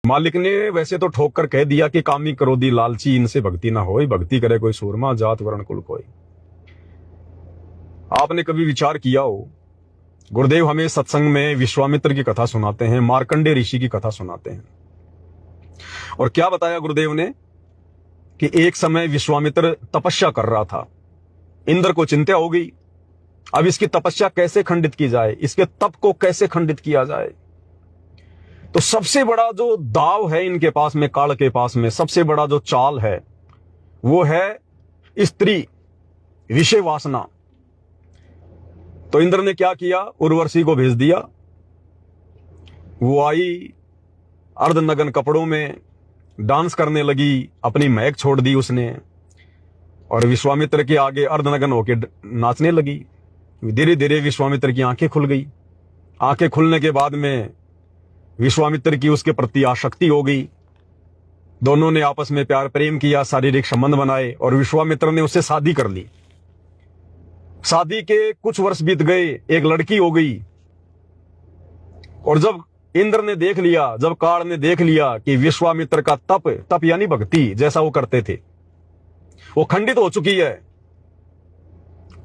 मालिक ने वैसे तो ठोक कर कह दिया कि कामी क्रोधी लालची इनसे भक्ति ना होई, भक्ति करे कोई सूरमा जात वर्ण कुल कोई। आपने कभी विचार किया हो, गुरुदेव हमें सत्संग में विश्वामित्र की कथा सुनाते हैं, मार्कंडे ऋषि की कथा सुनाते हैं, और क्या बताया गुरुदेव ने कि एक समय विश्वामित्र तपस्या कर रहा था। इंद्र को चिंता हो गई, अब इसकी तपस्या कैसे खंडित की जाए, इसके तप को कैसे खंडित किया जाए। तो सबसे बड़ा जो दाव है इनके पास में, काल के पास में सबसे बड़ा जो चाल है वो है स्त्री, विषय वासना। तो इंद्र ने क्या किया, उर्वशी को भेज दिया। वो आई अर्धनग्न कपड़ों में, डांस करने लगी, अपनी महक छोड़ दी उसने, और विश्वामित्र के आगे अर्धनग्न होकर नाचने लगी। धीरे धीरे विश्वामित्र की आंखें खुल गई। आंखें खुलने के बाद में विश्वामित्र की उसके प्रति आसक्ति हो गई। दोनों ने आपस में प्यार प्रेम किया, शारीरिक संबंध बनाए, और विश्वामित्र ने उससे शादी कर ली। शादी के कुछ वर्ष बीत गए, एक लड़की हो गई। और जब इंद्र ने देख लिया, जब काल ने देख लिया कि विश्वामित्र का तप यानी भक्ति जैसा वो करते थे वो खंडित हो चुकी है,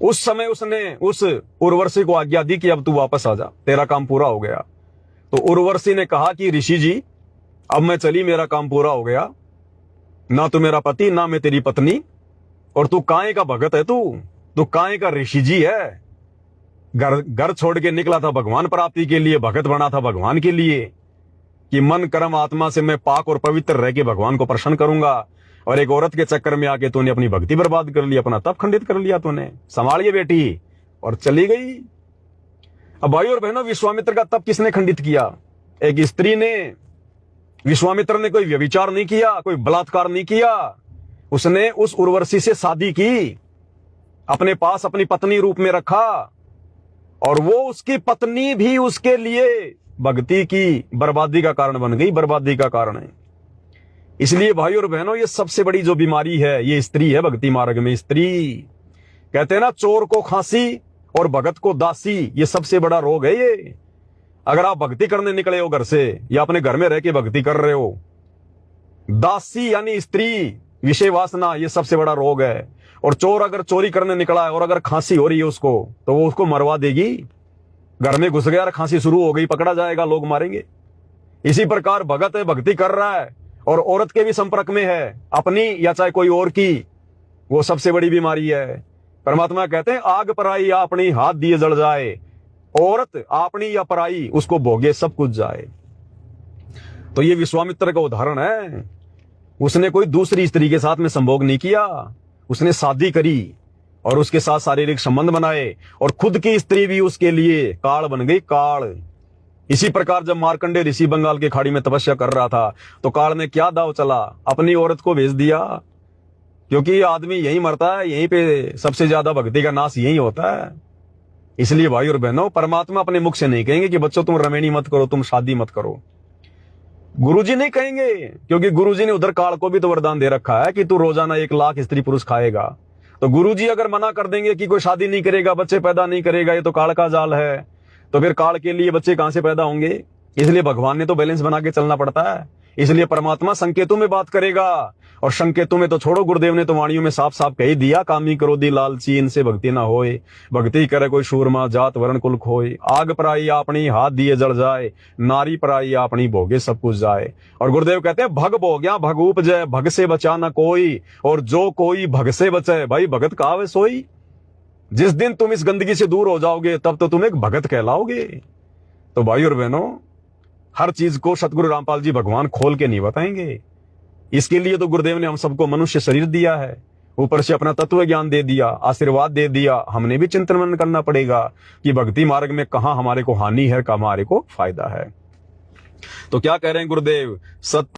उस समय उसने उस उर्वशी को आज्ञा दी कि अब तू वापस आ जा, तेरा काम पूरा हो गया। तो उर्वशी ने कहा कि ऋषि जी अब मैं चली, मेरा काम पूरा हो गया, ना तू मेरा पति ना मैं तेरी पत्नी, और तू काहे का भगत है, तू काहे का ऋषि जी है। घर छोड़ के निकला था भगवान प्राप्ति के लिए, भगत बना था भगवान के लिए कि मन कर्म आत्मा से मैं पाक और पवित्र रह के भगवान को प्रसन्न करूंगा, और एक औरत के चक्कर में आके तूने अपनी भक्ति बर्बाद कर ली, अपना तप खंडित कर लिया तूने, संभालिए बेटी, और चली गई। अब भाई और बहनों, विश्वामित्र का तप किसने खंडित किया? एक स्त्री ने। विश्वामित्र ने कोई व्यभिचार नहीं किया, कोई बलात्कार नहीं किया, उसने उस उर्वशी से शादी की, अपने पास अपनी पत्नी रूप में रखा, और वो उसकी पत्नी भी उसके लिए भक्ति की बर्बादी का कारण बन गई, बर्बादी का कारण है। इसलिए भाई और बहनों, ये सबसे बड़ी जो बीमारी है ये स्त्री है। भक्ति मार्ग में स्त्री, कहते हैं ना, चोर को खांसी और भगत को दासी, ये सबसे बड़ा रोग है ये। अगर आप भक्ति करने निकले हो घर से, या अपने घर में रह के भक्ति कर रहे हो, दासी यानी स्त्री, विषय वासना, ये सबसे बड़ा रोग है। और चोर अगर चोरी करने निकला है और अगर खांसी हो रही है उसको, तो वो उसको मरवा देगी। घर में घुस गया और खांसी शुरू हो गई, पकड़ा जाएगा, लोग मारेंगे। इसी प्रकार भगत है, भक्ति कर रहा है, और औरत के भी संपर्क में है, अपनी या चाहे कोई और की, वो सबसे बड़ी बीमारी है। परमात्मा कहते हैं आग पराई या अपनी, हाथ दिए जल जाए। औरत अपनी या पराई, उसको भोगे सब कुछ जाए। तो ये विश्वामित्र का उदाहरण है। उसने कोई दूसरी स्त्री के साथ में संभोग नहीं किया, उसने शादी करी और उसके साथ शारीरिक संबंध बनाए, और खुद की स्त्री भी उसके लिए काल बन गई, काल। इसी प्रकार जब मार्कंडे ऋषि बंगाल की खाड़ी में तपस्या कर रहा था, तो काल ने क्या दाव चला, अपनी औरत को भेज दिया, क्योंकि आदमी यही मरता है, यहीं पे सबसे ज्यादा भक्ति का नाश यही होता है। इसलिए भाई और बहनों, परमात्मा अपने मुख से नहीं कहेंगे कि बच्चों तुम रमेणी मत करो, तुम शादी मत करो। गुरुजी नहीं कहेंगे, क्योंकि गुरुजी ने उधर काल को भी तो वरदान दे रखा है कि तू रोजाना 1 लाख स्त्री पुरुष खाएगा। तो गुरुजी अगर मना कर देंगे कि कोई शादी नहीं करेगा, बच्चे पैदा नहीं करेगा, ये तो काल का जाल है, तो फिर काल के लिए बच्चे कहां से पैदा होंगे। इसलिए भगवान ने तो बैलेंस बना के चलना पड़ता है। इसलिए परमात्मा संकेतों में बात करेगा, और संकेतों में तो छोड़ो, गुरुदेव ने तो वाणियों में साफ साफ कह ही दिया, कामी क्रोधी लालची इनसे भक्ति ना होए, भक्ति करे कोई शूरमा जात वर्ण कुल खोए। आग पराई अपनी, हाथ दिए जल जाए, नारी पराई अपनी, भोगे सब कुछ जाए। और गुरुदेव कहते हैं भग भोग्या भग उपजय, भग से बचा ना कोई, और जो कोई भग से बचे, भाई भगत कहावे सोई। जिस दिन तुम इस गंदगी से दूर हो जाओगे, तब तो तुम एक भगत कहलाओगे। तो भाई और बहनों, हर चीज को सतगुरु रामपाल जी भगवान खोल के नहीं बताएंगे। इसके लिए तो गुरुदेव ने हम सबको मनुष्य शरीर दिया है, ऊपर से अपना तत्व ज्ञान दे दिया, आशीर्वाद दे दिया। हमने भी चिंतन मनन करना पड़ेगा कि भक्ति मार्ग में कहां हमारे को हानि है, कहां हमारे को फायदा है। तो क्या कह रहे हैं गुरुदेव, सत्य